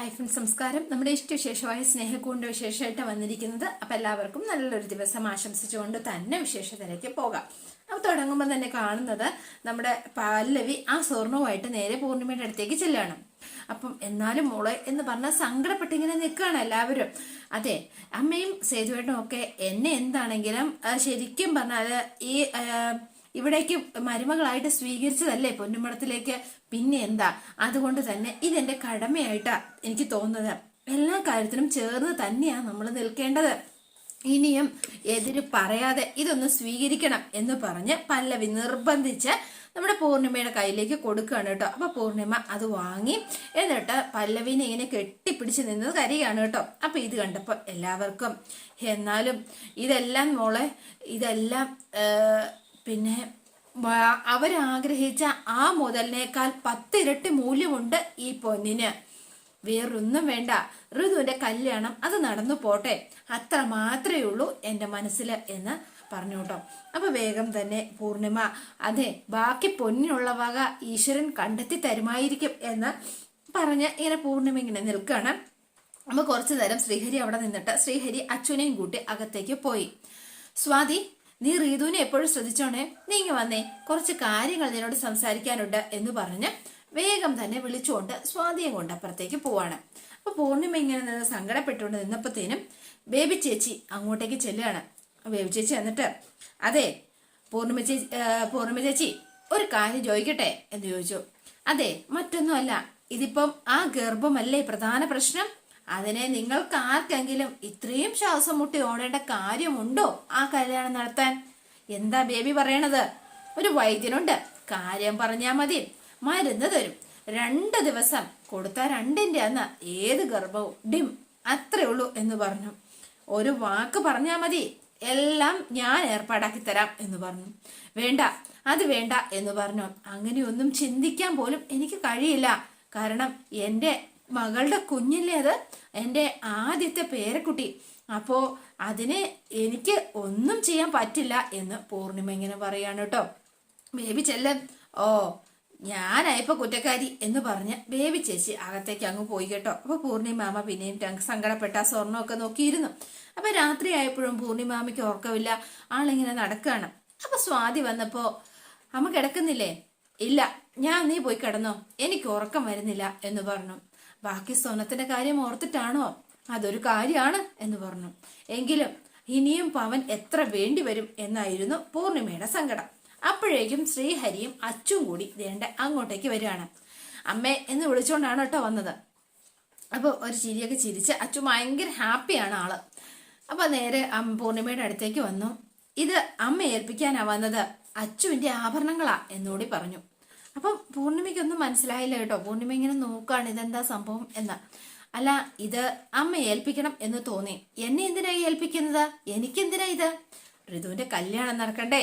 Hi friends, നമസ്കാരം. നമ്മുടെ ഇഷ്ടവിശേഷമായ സ്നേഹക്കൂടിന്റെ വിശേഷമായിട്ട് വന്നിരിക്കുന്നത്. അപ്പൊ എല്ലാവർക്കും നല്ലൊരു ദിവസം ആശംസിച്ചുകൊണ്ട് തന്നെ വിശേഷത്തിലേക്ക് പോകാം. അപ്പൊ തുടങ്ങുമ്പോൾ തന്നെ കാണുന്നത് നമ്മുടെ പല്ലവി ആ സ്വർണവുമായിട്ട് നേരെ പൂർണിമയുടെ അടുത്തേക്ക് ചെല്ലുകയാണ്. അപ്പം എന്നാലും മോളെ എന്ന് പറഞ്ഞാൽ സങ്കടപ്പെട്ടിങ്ങനെ നിൽക്കുകയാണ് എല്ലാവരും. അതെ, അമ്മയും സേതുവേട്ടനും ഒക്കെ എന്നെ എന്താണെങ്കിലും ശരിക്കും പറഞ്ഞാല് ഈ ഇവിടേക്ക് മരുമകളായിട്ട് സ്വീകരിച്ചതല്ലേ പൊന്നുമടത്തിലേക്ക്, പിന്നെ എന്താ, അതുകൊണ്ട് തന്നെ ഇതെന്റെ കടമയായിട്ടാ എനിക്ക് തോന്നുന്നത്. എല്ലാ കാര്യത്തിനും ചേർന്ന് തന്നെയാ നമ്മൾ നിൽക്കേണ്ടത്. ഇനിയും എതിര് പറയാതെ ഇതൊന്ന് സ്വീകരിക്കണം എന്ന് പറഞ്ഞ് പല്ലവി നിർബന്ധിച്ച് നമ്മുടെ പൂർണിമയുടെ കയ്യിലേക്ക് കൊടുക്കുകയാണ് കേട്ടോ. അപ്പൊ പൂർണിമ അത് വാങ്ങി എന്നിട്ട് പല്ലവിനെ ഇങ്ങനെ കെട്ടിപ്പിടിച്ച് നിന്നത് കരയാണ് കേട്ടോ. അപ്പൊ ഇത് കണ്ടപ്പോ എല്ലാവർക്കും എന്നാലും ഇതെല്ലാം മോളെ, ഇതെല്ലാം പിന്നെ അവരാഗ്രഹിച്ച ആ മുതലിനേക്കാൾ 10 ഇരട്ടി മൂല്യമുണ്ട് ഈ പൊന്നിന്. വേറൊന്നും വേണ്ട, ഋതുവിന്റെ കല്യാണം അത് നടന്നു പോട്ടെ, അത്ര മാത്രമേ ഉള്ളൂ എന്റെ മനസ്സില് എന്ന് പറഞ്ഞു കേട്ടോ. അപ്പൊ വേഗം തന്നെ പൂർണിമ അതെ, ബാക്കി പൊന്നിനുള്ള വക ഈശ്വരൻ കണ്ടെത്തി തരുമായിരിക്കും എന്ന് പറഞ്ഞ് ഇങ്ങനെ പൂർണിമ ഇങ്ങനെ നിൽക്കുകയാണ്. അപ്പൊ കുറച്ചു നേരം ശ്രീഹരി അവിടെ നിന്നിട്ട് ശ്രീഹരി അച്ഛനെയും കൂട്ടി അകത്തേക്ക് പോയി. സ്വാതി, നീ റീതുവിനെ എപ്പോഴും ശ്രദ്ധിച്ചോണേ, നീ ഇങ്ങ് വന്നേ, കുറച്ച് കാര്യങ്ങൾ നിന്നോട് സംസാരിക്കാനുണ്ട് എന്ന് പറഞ്ഞ് വേഗം തന്നെ വിളിച്ചുകൊണ്ട് സ്വാതിയെ കൊണ്ട് അപ്പുറത്തേക്ക് പോവാണ്. അപ്പൊ പൂർണിമ ഇങ്ങനെ നിന്ന് സങ്കടപ്പെട്ടുകൊണ്ട് നിന്നപ്പോഴത്തേനും ബേബി ചേച്ചി അങ്ങോട്ടേക്ക് ചെല്ലുകയാണ്. ബേബി ചേച്ചി എന്നിട്ട് അതെ പൂർണിമ ചേച്ചി ഒരു കാര്യം ചോദിക്കട്ടെ എന്ന് ചോദിച്ചു. അതെ, മറ്റൊന്നുമല്ല, ഇതിപ്പം ആ ഗർഭമല്ലേ പ്രധാന പ്രശ്നം. അതിനെ നിങ്ങൾക്ക് ആർക്കെങ്കിലും ഇത്രയും ശ്വാസം മുട്ടി ഓടേണ്ട കാര്യമുണ്ടോ ആ കല്യാണം നടത്താൻ? എന്താ ബേബി പറയണത്? ഒരു വൈദ്യനുണ്ട്, കാര്യം പറഞ്ഞാ മതി, മരുന്ന് തരും, 2 ദിവസം കൊടുത്താൽ 2ന്റെ അന്ന് ഏത് ഗർഭവും ഡിം, അത്രേ ഉള്ളൂ എന്ന് പറഞ്ഞു. ഒരു വാക്ക് പറഞ്ഞാ മതി, എല്ലാം ഞാൻ ഏർപ്പാടാക്കി തരാം എന്ന് പറഞ്ഞു. വേണ്ട, അത് വേണ്ട എന്ന് പറഞ്ഞു. അങ്ങനെയൊന്നും ചിന്തിക്കാൻ പോലും എനിക്ക് കഴിയില്ല. കാരണം എന്റെ മകളുടെ കുഞ്ഞില്ലേ അത്, എൻ്റെ ആദ്യത്തെ പേരക്കുട്ടി. അപ്പോ അതിന് എനിക്ക് ഒന്നും ചെയ്യാൻ പറ്റില്ല എന്ന് പൂർണിമ ഇങ്ങനെ പറയാണ് കേട്ടോ. ബേബി ചെല്ലൻ, ഓ ഞാനായപ്പോ കുറ്റക്കാരി എന്ന് പറഞ്ഞ് ബേബി ചേച്ചി അകത്തേക്ക് അങ്ങ് പോയി കേട്ടോ. അപ്പൊ പൂർണിമാമ പിന്നെയും സങ്കടപ്പെട്ട സ്വർണ്ണമൊക്കെ നോക്കിയിരുന്നു. അപ്പൊ രാത്രി ആയപ്പോഴും പൂർണിമാമയ്ക്ക് ഓർക്കമില്ല, ആളിങ്ങനെ നടക്കുകയാണ്. അപ്പൊ സ്വാതി വന്നപ്പോ അമ്മ കിടക്കുന്നില്ലേ? ഇല്ല, നീ പോയി കിടന്നോ, എനിക്ക് ഉറക്കം വരുന്നില്ല എന്ന് പറഞ്ഞു. ബാക്കി സ്വർണത്തിന്റെ കാര്യം ഓർത്തിട്ടാണോ? അതൊരു കാര്യമാണ് എന്ന് പറഞ്ഞു. എങ്കിലും ഇനിയും പവൻ എത്ര വേണ്ടി വരും എന്നായിരുന്നു പൂർണിമയുടെ സങ്കടം. അപ്പോഴേക്കും ശ്രീഹരിയും അച്ചും കൂടി വേണ്ട അങ്ങോട്ടേക്ക് വരികയാണ്. അമ്മേ എന്ന് വിളിച്ചോണ്ടാണ് കേട്ടോ വന്നത്. അപ്പൊ ഒരു ചിരിയൊക്കെ ചിരിച്ച് അച്ചു ഭയങ്കര ഹാപ്പിയാണ് ആള്. അപ്പൊ നേരെ പൂർണിമയുടെ അടുത്തേക്ക് വന്നു. ഇത് അമ്മ ഏൽപ്പിക്കാനാ വന്നത്, അച്ചുവിന്റെ ആഭരണങ്ങളാ എന്നോടി പറഞ്ഞു. അപ്പം പൂർണിമയ്ക്കൊന്നും മനസ്സിലായില്ല കേട്ടോ. പൂർണിമ ഇങ്ങനെ നോക്കാണ് ഇതെന്താ സംഭവം എന്ന്. അല്ല, ഇത് അമ്മ ഏൽപ്പിക്കണം എന്ന് തോന്നി. എന്നെ എന്തിനായി ഏൽപ്പിക്കുന്നത്? എനിക്കെന്തിനാ ഇത്? ഋതുവിന്റെ കല്യാണം നടക്കണ്ടേ?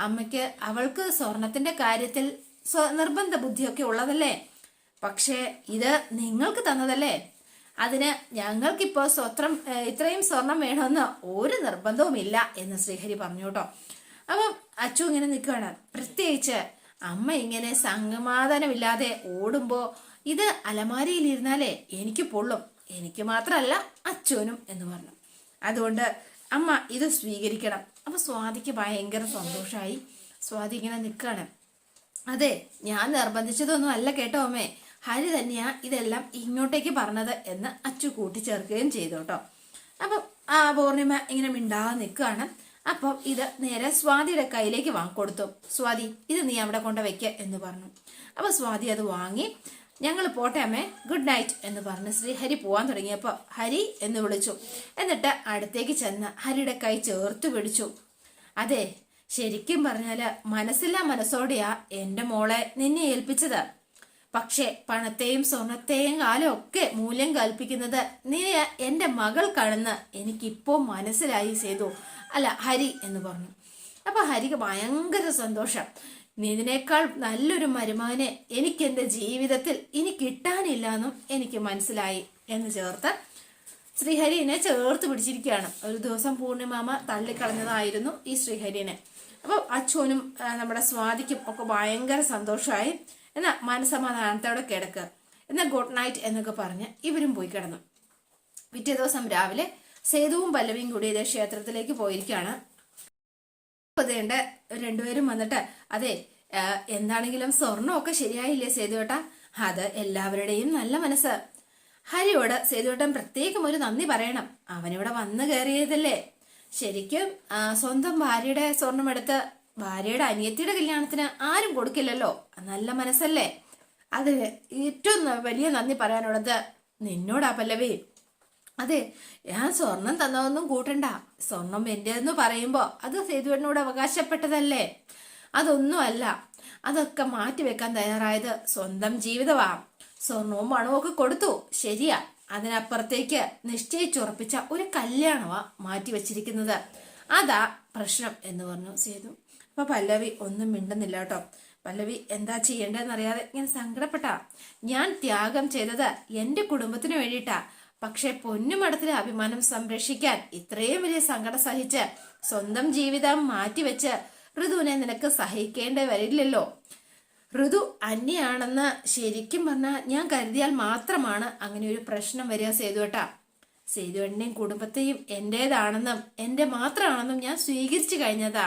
അമ്മയ്ക്ക് അവൾക്ക് സ്വർണത്തിന്റെ കാര്യത്തിൽ നിർബന്ധ ബുദ്ധിയൊക്കെ ഉള്ളതല്ലേ. പക്ഷെ ഇത് നിങ്ങൾക്ക് തന്നതല്ലേ, അതിന് ഞങ്ങൾക്കിപ്പോ ഇത്രയും സ്വർണം വേണമെന്ന് ഒരു നിർബന്ധവും ഇല്ല എന്ന് ശ്രീഹരി പറഞ്ഞു കേട്ടോ. അപ്പം അച്ചു ഇങ്ങനെ നിൽക്കുകയാണ്. പ്രത്യേകിച്ച് അമ്മ ഇങ്ങനെ സമാധാനമില്ലാതെ ഓടുമ്പോ ഇത് അലമാരിയിലിരുന്നാലേ എനിക്ക് പൊള്ളും, എനിക്ക് മാത്രമല്ല അച്ഛനും എന്ന് പറഞ്ഞു. അതുകൊണ്ട് അമ്മ ഇത് സ്വീകരിക്കണം. അപ്പൊ സ്വാതിക്ക് ഭയങ്കര സന്തോഷമായി. സ്വാതി ഇങ്ങനെ നിൽക്കാണ്. അതെ, ഞാൻ നിർബന്ധിച്ചതൊന്നും അല്ല കേട്ടോ അമ്മേ, ഹരി തന്നെയാ ഇതെല്ലാം ഇങ്ങോട്ടേക്ക് പറഞ്ഞത് എന്ന് അച്ചു കൂട്ടിച്ചേർക്കുകയും ചെയ്തു കേട്ടോ. അപ്പം പൂർണിമ ഇങ്ങനെ മിണ്ടാതെ നിൽക്കുകയാണ്. അപ്പം ഇത് നേരെ സ്വാതിയുടെ കയ്യിലേക്ക് കൊടുത്തു. സ്വാതി, ഇത് നീ അവിടെ കൊണ്ട് വെക്ക എന്ന് പറഞ്ഞു. അപ്പൊ സ്വാതി അത് വാങ്ങി, ഞങ്ങൾ പോട്ടെ അമ്മേ, ഗുഡ് നൈറ്റ് എന്ന് പറഞ്ഞ് ശ്രീഹരി പോവാൻ തുടങ്ങിയപ്പോ ഹരി എന്ന് വിളിച്ചു. എന്നിട്ട് അടുത്തേക്ക് ചെന്ന് ഹരിയുടെ കൈ ചേർത്ത് പിടിച്ചു. അതെ, ശരിക്കും പറഞ്ഞാല് മനസ്സില്ലാ മനസ്സോടെയാ എന്റെ മോളെ നിന്നെ ഏൽപ്പിച്ചത്. പക്ഷെ പണത്തെയും സ്വർണത്തെയും കാലം ഒക്കെ മൂല്യം കൽപ്പിക്കുന്നത് നീ എന്റെ മകൾക്കാണെന്ന് എനിക്കിപ്പോ മനസ്സിലായി ചെയ്തു, അല്ല ഹരി എന്ന് പറഞ്ഞു. അപ്പൊ ഹരിക്ക് ഭയങ്കര സന്തോഷം. ഇതിനേക്കാൾ നല്ലൊരു മരുമകനെ എനിക്ക് എന്റെ ജീവിതത്തിൽ ഇനി കിട്ടാനില്ല എന്നും എനിക്ക് മനസ്സിലായി എന്ന് ചേർത്ത് ശ്രീഹരിനെ ചേർത്ത് പിടിച്ചിരിക്കുകയാണ്. ഒരു ദിവസം പൂർണിമാമ തള്ളിക്കളഞ്ഞതായിരുന്നു ഈ ശ്രീഹരിനെ. അപ്പൊ അച്ഛനും നമ്മുടെ സ്വാതിക്കും ഒക്കെ ഭയങ്കര സന്തോഷമായി. എന്നാ മനസ്സമാധാനത്തോടെ കിടക്കുക. എന്നാൽ ഗുഡ് നൈറ്റ് എന്നൊക്കെ പറഞ്ഞ് ഇവരും പോയി കിടന്നു. പിറ്റേ ദിവസം രാവിലെ സേതുവും പല്ലവിയും കൂടി ഇതേ ക്ഷേത്രത്തിലേക്ക് പോയിരിക്കുകയാണ്. അതേണ്ട രണ്ടുപേരും വന്നിട്ട്, അതെ എന്താണെങ്കിലും സ്വർണ്ണമൊക്കെ ശരിയായില്ലേ സേതുവേട്ടാ? അത് എല്ലാവരുടെയും നല്ല മനസ്സ്. ഹരിയോട് സേതുവേട്ടൻ പ്രത്യേകം ഒരു നന്ദി പറയണം. അവനിവിടെ വന്നു കയറിയതല്ലേ. ശരിക്കും സ്വന്തം ഭാര്യയുടെ സ്വർണമെടുത്ത് ഭാര്യയുടെ അനിയത്തിയുടെ കല്യാണത്തിന് ആരും കൊടുക്കില്ലല്ലോ. നല്ല മനസ്സല്ലേ. അതിന് ഏറ്റവും വലിയ നന്ദി പറയാനുള്ളത് നിന്നോടാ പല്ലവി. അതെ, ഞാൻ സ്വർണം തന്നതൊന്നും കൂട്ടണ്ട. സ്വർണം എന്റേതെന്ന് പറയുമ്പോ അത് സേതുവേട്ടനോട് അവകാശപ്പെട്ടതല്ലേ. അതൊന്നും അല്ല. അതൊക്കെ മാറ്റിവെക്കാൻ തയ്യാറായത് സ്വന്തം ജീവിതമാ. സ്വർണവും പണവും ഒക്കെ കൊടുത്തു, ശരിയാ. അതിനപ്പുറത്തേക്ക് നിശ്ചയിച്ചുറപ്പിച്ച ഒരു കല്യാണമാ മാറ്റിവെച്ചിരിക്കുന്നത്. അതാ പ്രശ്നം എന്ന് പറഞ്ഞു സേതു. അപ്പൊ പല്ലവി ഒന്നും മിണ്ടുന്നില്ല കേട്ടോ. പല്ലവി എന്താ ചെയ്യേണ്ടതെന്നറിയാതെ ഇങ്ങനെ സങ്കടപ്പെട്ടാ. ഞാൻ ത്യാഗം ചെയ്തത് എന്റെ കുടുംബത്തിന് വേണ്ടിയിട്ടാ. പക്ഷെ പൊന്നുമടത്തിലെ അഭിമാനം സംരക്ഷിക്കാൻ ഇത്രയും വലിയ സങ്കടം സഹിച്ച് സ്വന്തം ജീവിതം മാറ്റിവെച്ച് ഋതുവിനെ നിനക്ക് സഹിക്കേണ്ടി വരില്ലല്ലോ. ഋതു അന്യാണെന്ന് ശരിക്കും പറഞ്ഞാൽ ഞാൻ കരുതിയാൽ മാത്രമാണ് അങ്ങനെ ഒരു പ്രശ്നം വരിക സേതുവേട്ടാ. സേതുവേട്ടനെയും കുടുംബത്തെയും എന്റേതാണെന്നും എന്റെ മാത്രമാണെന്നും ഞാൻ സ്വീകരിച്ചു കഴിഞ്ഞതാ.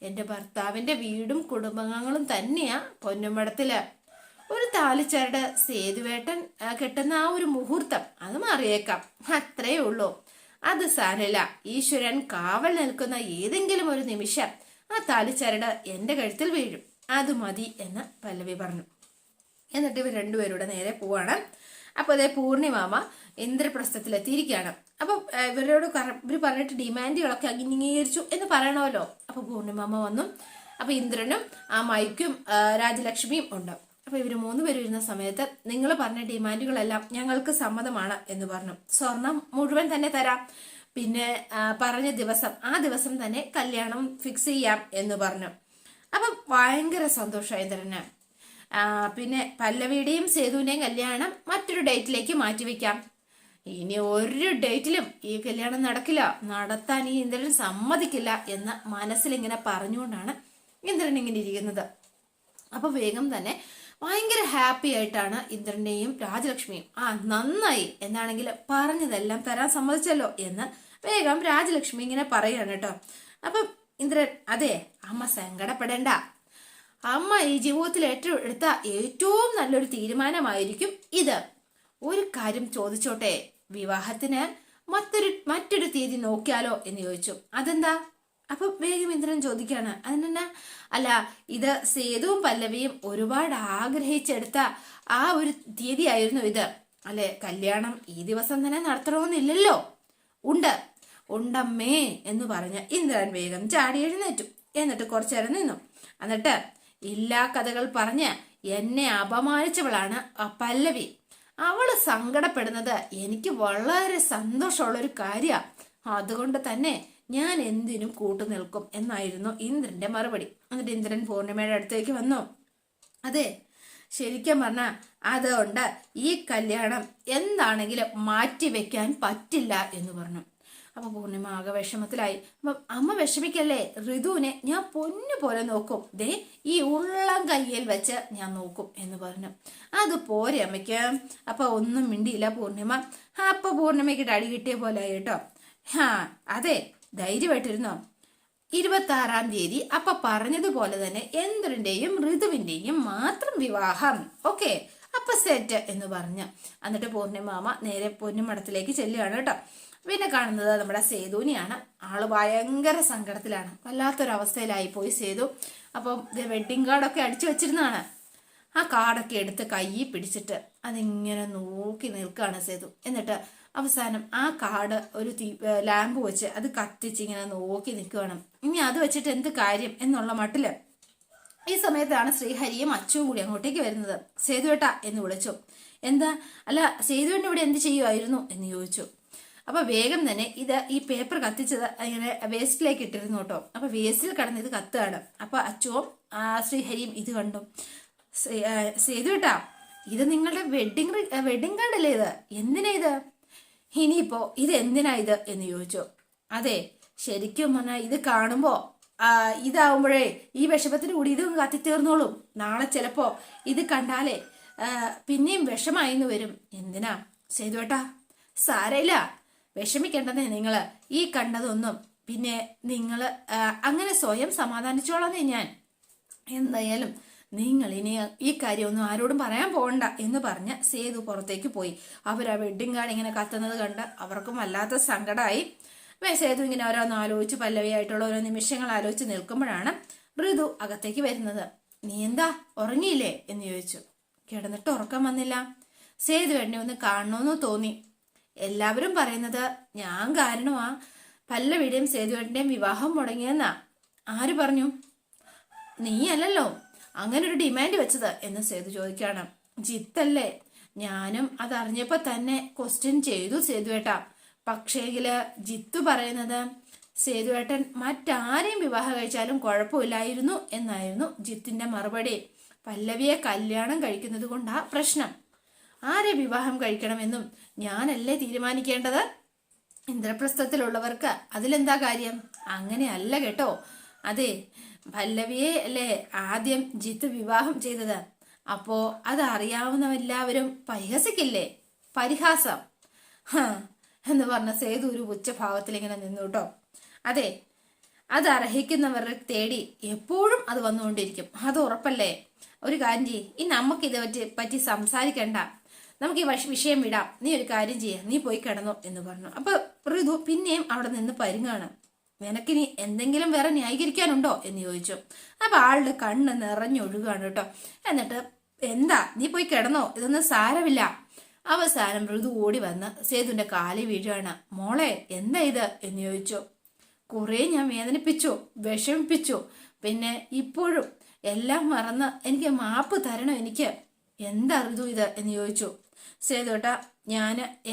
എന്റെ ഭർത്താവിന്റെ വീടും കുടുംബാംഗങ്ങളും തന്നെയാ പൊന്നുമടത്തില്. ഒരു താലിച്ചരട് സേതുവേട്ടൻ കെട്ടുന്ന ആ ഒരു മുഹൂർത്തം അത് മാറിയേക്കാം, അത്രേ ഉള്ളൂ. അത് സാരമില്ല. ഈശ്വരൻ കാവൽ നിൽക്കുന്ന ഏതെങ്കിലും ഒരു നിമിഷം ആ താലിച്ചരട് എന്റെ കഴുത്തിൽ വീഴും, അത് മതി എന്ന് പല്ലവി പറഞ്ഞു. എന്നിട്ട് ഇവർ രണ്ടുപേരുടെ നേരെ പോവാണ്. അപ്പൊ അതേ പൂർണിമാമ ഇന്ദ്രപ്രസ്ഥത്തിലെത്തിയിരിക്കുകയാണ്. അപ്പൊ ഇവരോട് ഇവർ പറഞ്ഞിട്ട് ഡിമാൻഡുകളൊക്കെ അംഗീകരിച്ചു എന്ന് പറയണമല്ലോ. അപ്പൊ പൂർണിമാമ വന്നു. അപ്പൊ ഇന്ദ്രനും ആ മൈക്കും രാജലക്ഷ്മിയും ഉണ്ട്. അപ്പൊ ഇവര് മൂന്നുപേരും ഇരുന്ന സമയത്ത് നിങ്ങൾ പറഞ്ഞ ഡിമാൻഡുകളെല്ലാം ഞങ്ങൾക്ക് സമ്മതമാണ് എന്ന് പറഞ്ഞു. സ്വർണം മുഴുവൻ തന്നെ തരാം, പിന്നെ പറഞ്ഞ ദിവസം ആ ദിവസം തന്നെ കല്യാണം ഫിക്സ് ചെയ്യാം എന്ന് പറഞ്ഞു. അപ്പൊ ഭയങ്കര സന്തോഷമായി ഇന്ദ്രന്. പിന്നെ പല്ലവിയുടെയും സേതുവിന്റെയും കല്യാണം മറ്റൊരു ഡേറ്റിലേക്ക് മാറ്റിവെക്കാം. ഇനി ഒരു ഡേറ്റിലും ഈ കല്യാണം നടക്കില്ല, നടത്താൻ ഈ ഇന്ദ്രൻ സമ്മതിക്കില്ല എന്ന് മനസ്സിലിങ്ങനെ പറഞ്ഞുകൊണ്ടാണ് ഇന്ദ്രൻ ഇങ്ങനെ ഇരിക്കുന്നത്. അപ്പൊ വേഗം തന്നെ ഭയങ്കര ഹാപ്പി ആയിട്ടാണ് ഇന്ദ്രന്റെയും രാജലക്ഷ്മിയും. നന്നായി, എന്നാണെങ്കിൽ പറഞ്ഞതെല്ലാം തരാൻ സമ്മതിച്ചല്ലോ എന്ന് വേഗം രാജലക്ഷ്മി ഇങ്ങനെ പറയാണ് കേട്ടോ. അപ്പം ഇന്ദ്രൻ, അതെ അമ്മ സങ്കടപ്പെടേണ്ട. അമ്മ ഈ ജീവിതത്തിൽ എടുത്ത ഏറ്റവും നല്ലൊരു തീരുമാനമായിരിക്കും ഇത്. ഒരു കാര്യം ചോദിച്ചോട്ടെ, വിവാഹത്തിന് മറ്റൊരു തീയതി നോക്കിയാലോ എന്ന് ചോദിച്ചു. അതെന്താ? അപ്പൊ വേഗം ഇന്ദ്രൻ ചോദിക്കാണ്, അതിനെന്നാ? അല്ല, ഇത് സേതുവും പല്ലവിയും ഒരുപാട് ആഗ്രഹിച്ചെടുത്ത ആ ഒരു തീയതി ആയിരുന്നു ഇത് അല്ലെ. കല്യാണം ഈ ദിവസം തന്നെ നടത്തണമെന്നില്ലല്ലോ. ഉണ്ടമ്മേ എന്ന് പറഞ്ഞ ഇന്ദ്രൻ വേഗം ചാടി എഴുന്നേറ്റു. എന്നിട്ട് കുറച്ചു നേരം നിന്നു. എന്നിട്ട് ഇല്ലാ കഥകൾ പറഞ്ഞ് എന്നെ അപമാനിച്ചവളാണ് പല്ലവി. അവള് സങ്കടപ്പെടുന്നത് എനിക്ക് വളരെ സന്തോഷമുള്ളൊരു കാര്യമാണ്. അതുകൊണ്ട് തന്നെ ഞാൻ എന്തിനും കൂട്ടു നിൽക്കും എന്നായിരുന്നു ഇന്ദ്രന്റെ മറുപടി. എന്നിട്ട് ഇന്ദ്രൻ പൂർണിമയുടെ അടുത്തേക്ക് വന്നു. അതെ, ശരിക്കും പറഞ്ഞ അതുകൊണ്ട് ഈ കല്യാണം എന്താണെങ്കിലും മാറ്റിവെക്കാൻ പറ്റില്ല എന്ന് പറഞ്ഞു. അപ്പൊ പൂർണിമ ആകെ വിഷമത്തിലായി. അപ്പൊ അമ്മ വിഷമിക്കല്ലേ, ഋതുവിനെ ഞാൻ പൊന്നു പോലെ നോക്കും, ദേ ഈ ഉള്ളം കയ്യിൽ വെച്ച് ഞാൻ നോക്കും എന്ന് പറഞ്ഞു. അത് പോരെ അമ്മയ്ക്ക്. അപ്പൊ ഒന്നും മിണ്ടിയില്ല പൂർണിമ. അപ്പൊ പൂർണിമയ്ക്ക് അടി കിട്ടിയ പോലെ കേട്ടോ. അതെ, ധൈര്യമായിട്ടിരുന്നോ. 26-ാം തീയതി അപ്പൊ പറഞ്ഞതുപോലെ തന്നെ ഇന്ദ്രന്റെയും ഋതുവിന്റെയും മാത്രം വിവാഹം. ഓക്കെ, അപ്പൊ സെറ്റ് എന്ന് പറഞ്ഞു. എന്നിട്ട് പൂർണിമാമ നേരെ പൊന്നുമടത്തിലേക്ക് ചെല്ലുകയാണ് കേട്ടോ. പിന്നെ കാണുന്നത് നമ്മുടെ സേതുവിനെയാണ്. ആള് ഭയങ്കര സങ്കടത്തിലാണ്, വല്ലാത്തൊരവസ്ഥയിലായി പോയി സേതു. അപ്പം വെഡിങ് കാർഡൊക്കെ അടിച്ചു വെച്ചിരുന്നതാണ്. ആ കാർഡൊക്കെ എടുത്ത് കയ്യിൽ പിടിച്ചിട്ട് അതിങ്ങനെ നോക്കി നിൽക്കുകയാണ് സേതു. എന്നിട്ട് അവസാനം ആ കാർഡ് ഒരു ലാമ്പ് വെച്ച് അത് കത്തിച്ച് ഇങ്ങനെ നോക്കി നിൽക്കുകയാണ്. ഇനി അത് വെച്ചിട്ട് എന്ത് കാര്യം എന്നുള്ള മട്ടില് ഈ സമയത്താണ് ശ്രീഹരിയും അച്ചുവും കൂടി അങ്ങോട്ടേക്ക് വരുന്നത്. സേതുവേട്ട എന്ന് വിളിച്ചു. എന്താ? അല്ല, സേതുവേട്ടൻ ഇവിടെ എന്ത് ചെയ്യുമായിരുന്നു എന്ന് ചോദിച്ചു. അപ്പൊ വേഗം തന്നെ ഈ പേപ്പർ കത്തിച്ചത് ഇങ്ങനെ വേസ്റ്റിലേക്ക് ഇട്ടിരുന്നു കേട്ടോ. അപ്പൊ വേസ്റ്റിൽ കടന്ന് ഇത് കത്തുകയാണ്. അപ്പൊ അച്ചുവും ശ്രീഹരിയും ഇത് കണ്ടു. സേതുവേട്ടാ, ഇത് നിങ്ങളുടെ വെഡിങ് കാർഡല്ലേ? ഇത് എന്തിനാ ഇത്? ഇനിയിപ്പോ ഇത് എന്തിനാ ഇത് എന്ന് ചോദിച്ചു. അതെ, ശരിക്കും പറഞ്ഞാൽ ഇത് കാണുമ്പോ ഇതാവുമ്പോഴേ ഈ വിഷമത്തിന് കൂടി ഇത് കത്തിത്തീർന്നോളും. നാളെ ചിലപ്പോ ഇത് കണ്ടാലേ പിന്നെയും വിഷമായിന്ന് വരും. എന്തിനാ സേതുവേട്ടാ? സാരയില്ല, വിഷമിക്കേണ്ടതേ നിങ്ങള്. ഈ കണ്ടതൊന്നും പിന്നെ നിങ്ങള് അങ്ങനെ സ്വയം സമാധാനിച്ചോളാന്നേ ഞാൻ. എന്തായാലും നിങ്ങൾ ഇനി ഈ കാര്യമൊന്നും ആരോടും പറയാൻ പോകണ്ട എന്ന് പറഞ്ഞ് സേതു പുറത്തേക്ക് പോയി. അവരാ വെഡിങ് കാർഡ് ഇങ്ങനെ കത്തുന്നത് കണ്ട് അവർക്കും വല്ലാത്ത സങ്കടമായി. സേതു ഇങ്ങനെ ഓരോന്ന് ആലോചിച്ച് പല്ലവിയായിട്ടുള്ള ഓരോ നിമിഷങ്ങൾ ആലോചിച്ച് നിൽക്കുമ്പോഴാണ് ഋതു അകത്തേക്ക് വരുന്നത്. നീ എന്താ ഉറങ്ങിയില്ലേ എന്ന് ചോദിച്ചു. കിടന്നിട്ട് ഉറക്കം വന്നില്ല. സേതു എന്നെ ഒന്ന് കാണണമെന്ന് തോന്നി. എല്ലാവരും പറയുന്നത് ഞാൻ കാരണമാ പല്ലവിയുടെയും സേതുവേട്ടന്റെയും വിവാഹം മുടങ്ങിയെന്നാ. ആര് പറഞ്ഞു? നീയല്ലല്ലോ അങ്ങനെ ഒരു ഡിമാൻഡ് വെച്ചത് എന്ന് സേതു ചോദിക്കാണ്. ജിത്തല്ലേ? ഞാനും അതറിഞ്ഞപ്പോ തന്നെ ക്വസ്റ്റ്യൻ ചെയ്തു സേതുവേട്ടാ. പക്ഷേങ്കില് ജിത്തു പറയുന്നത് സേതുവേട്ടൻ മറ്റാരെയും വിവാഹം കഴിച്ചാലും കുഴപ്പമില്ലായിരുന്നു എന്നായിരുന്നു ജിത്തിന്റെ മറുപടി. പല്ലവിയെ കല്യാണം കഴിക്കുന്നത് കൊണ്ടാ പ്രശ്നം. ആരെ വിവാഹം കഴിക്കണമെന്നും ഞാനല്ലേ തീരുമാനിക്കേണ്ടത്? ഇന്ദ്രപ്രസ്ഥത്തിലുള്ളവർക്ക് അതിലെന്താ കാര്യം? അങ്ങനെയല്ല കേട്ടോ. അതെ, പല്ലവിയെ അല്ലേ ആദ്യം ജിത്ത് വിവാഹം ചെയ്തത്. അപ്പോ അത് അറിയാവുന്നവരെല്ലാവരും പരിഹസിക്കില്ലേ? പരിഹാസം എന്ന് പറഞ്ഞ സേതു ഒരു ഉച്ചഭാവത്തിൽ ഇങ്ങനെ നിന്നു കേട്ടോ. അതെ, അത് അർഹിക്കുന്നവരെ തേടി എപ്പോഴും അത് വന്നുകൊണ്ടിരിക്കും, അത് ഉറപ്പല്ലേ. ഒരു കാര്യം ചെയ്യ്, ഈ നമുക്കിത് പറ്റി സംസാരിക്കണ്ട, നമുക്ക് ഈ വിഷയം വിടാം. നീ ഒരു കാര്യം ചെയ്യ, നീ പോയി കിടന്നോ എന്ന് പറഞ്ഞു. അപ്പൊ ഋതു പിന്നെയും അവിടെ നിന്ന് പരുങ്ങാണ്. നിനക്കിനി എന്തെങ്കിലും വേറെ ന്യായീകരിക്കാനുണ്ടോ എന്ന് ചോദിച്ചു. അപ്പൊ ആളുടെ കണ്ണ് നിറഞ്ഞൊഴുകാണ് കേട്ടോ. എന്നിട്ട് എന്താ, നീ പോയി കിടന്നോ, ഇതൊന്നും സാരമില്ല. അവസാനം ഋതു ഓടി വന്ന് സേതുവിന്റെ കാലിൽ വീഴാണ്. മോളെ എന്താ ഇത് എന്ന് ചോദിച്ചു. കുറെ ഞാൻ വേദനിപ്പിച്ചു, വിഷമിപ്പിച്ചു, പിന്നെ ഇപ്പോഴും എല്ലാം മറന്ന് എനിക്ക് മാപ്പ് തരണം എനിക്ക്. എന്താ ഋതു ഇത് എന്ന് ചോദിച്ചു. സേതുവേട്ടാ,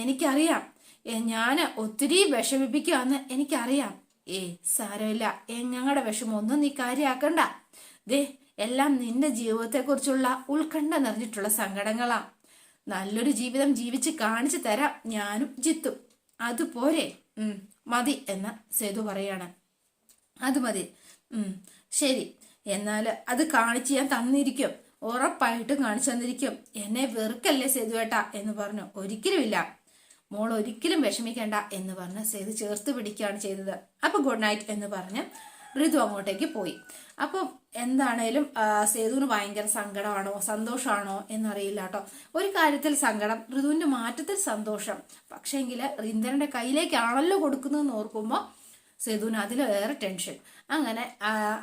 എനിക്കറിയാം, ഞാന് ഒത്തിരി വിഷമിപ്പിക്കാന്ന് എനിക്കറിയാം. സാരമില്ല, ഞങ്ങളുടെ വിഷമൊന്നും നീ കാര്യാക്കണ്ട. ദേ, എല്ലാം നിന്റെ ജീവിതത്തെക്കുറിച്ചുള്ള ഉത്കണ്ഠ നിറഞ്ഞിട്ടുള്ള സങ്കടങ്ങളാ. നല്ലൊരു ജീവിതം ജീവിച്ച് കാണിച്ചു തരാം ഞാനും ജിത്തും. അതുപോരെ? മതി എന്ന് സേതു പറയാണ്. അത് മതി. ശരി, എന്നാൽ അത് കാണിച്ച് ഞാൻ തന്നിരിക്കും, ഉറപ്പായിട്ടും കാണിച്ചു തന്നിരിക്കും. എന്നെ വെറുക്കല്ലേ സേതുവേട്ടാ എന്ന് പറഞ്ഞു. ഒരിക്കലുമില്ല മോൾ, ഒരിക്കലും വിഷമിക്കേണ്ട എന്ന് പറഞ്ഞ് സേതു ചേർത്ത് പിടിക്കുകയാണ് ചെയ്തത്. അപ്പൊ ഗുഡ് നൈറ്റ് എന്ന് പറഞ്ഞ് ഋതു അങ്ങോട്ടേക്ക് പോയി. അപ്പം എന്താണേലും സേതുവിന് ഭയങ്കര സങ്കടമാണോ സന്തോഷമാണോ എന്നറിയില്ല കേട്ടോ. ഒരു കാര്യത്തിൽ സങ്കടം, ഋതുവിന്റെ മാറ്റത്തിൽ സന്തോഷം. പക്ഷേങ്കിൽ റിന്ദന്റെ കയ്യിലേക്കാണല്ലോ കൊടുക്കുന്നതെന്ന് ഓർക്കുമ്പോൾ സേതുവിന് അതിലേറെ ടെൻഷൻ. അങ്ങനെ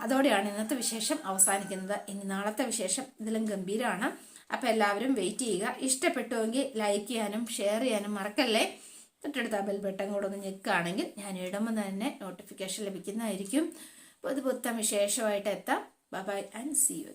അതോടെയാണ് ഇന്നത്തെ വിശേഷം അവസാനിക്കുന്നത്. ഇനി നാളത്തെ വിശേഷം ഇതിലും ഗംഭീരമാണ്. അപ്പൊ എല്ലാവരും വെയിറ്റ് ചെയ്യുക. ഇഷ്ടപ്പെട്ടുവെങ്കിൽ ലൈക്ക് ചെയ്യാനും ഷെയർ ചെയ്യാനും മറക്കല്ലേ. തൊട്ടടുത്ത ബെൽ ബട്ടൺ കൂടെ ഒന്ന് ഞെക്കുകയാണെങ്കിൽ ഞാൻ ഇടുമ്പോൾ തന്നെ നോട്ടിഫിക്കേഷൻ ലഭിക്കുന്നതായിരിക്കും. പുതുപുത്തൻ വിശേഷമായിട്ട് എത്താം. Bye bye and see U.